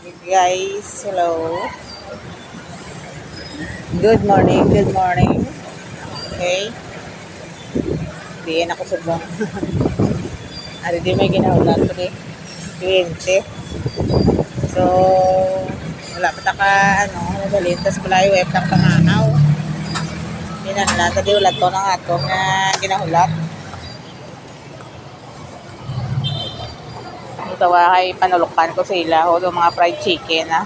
Hey guys, hello. Good morning, good morning. Okay, diyan ako subong. Ari di may ginaulan ko di. 20. So, wala pa ta ka, madalin. Tapos pala yung web ng panganaw. Pinanla, tadi ulat ko ng ato nga ginahulat. Tawa kay panulukan ko sa ilaho, yung mga fried chicken, ha.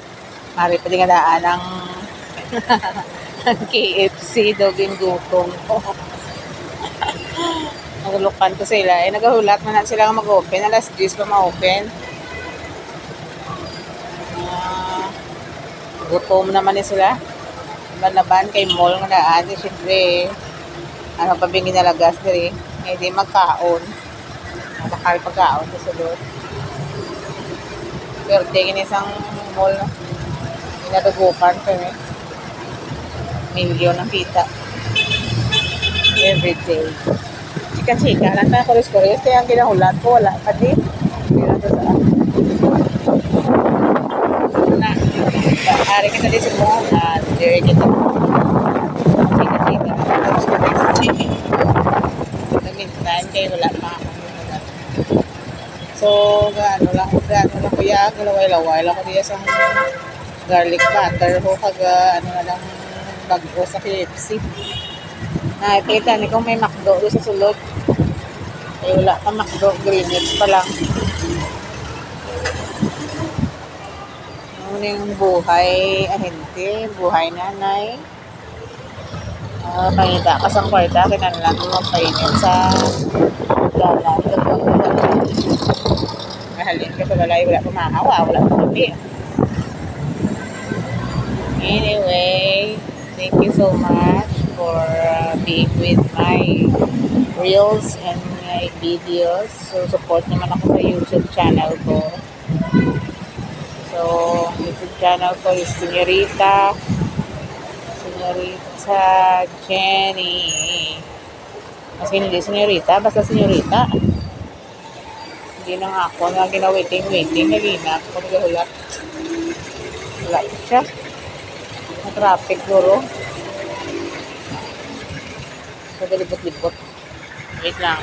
Mari pa di nga daan ng KFC, doging gutong ko. Nagulukan ko sila. Nagahulat man na sila nga mag-open. Alas 10 pa ma-open. Gutom naman ni sila. Laban kay mall nga daan. Siyempre, pa bing ginalagas diri. Hindi magkaon. Nakakari pagkaon sa sulod. Pero tingin isang mall na. Inadugukan pa eh. Milyon ang kita. Everyday. Chika-chika lang tayo kuris-kuris. Kaya ang ginahulat ko, wala pa din. Hindi na ito saan. Ari kita di semua na diri kita. Chika-chika. Kuris-kuris. Minsan kayo wala pa ako. So, gaano lang kuya, galaway-laway lang ko diya sa garlic butter ko kaga ano na lang bago sa KFC. Nakikita ni kung may McDo doon sa sulod. Ay wala pa McDo, Greenwich pa lang. Ano yung buhay ahente, buhay nanay. Pangita ka sa kwarta, kinanlan mo magpainit sa dalan. Mahalin ka sa balay, wala pa mahawa, wala pa kami. Anyway, thank you so much for being with my reels and my videos. So, support naman ako sa YouTube channel ko. So, YouTube channel ko is Señorita Jenny. Mas hindi Señorita, basta Señorita. Hindi na nga ako na gina-waiting, naginap ko nagahulat. Wala siya. Traffic guro. So, galibot-libot. Wait lang.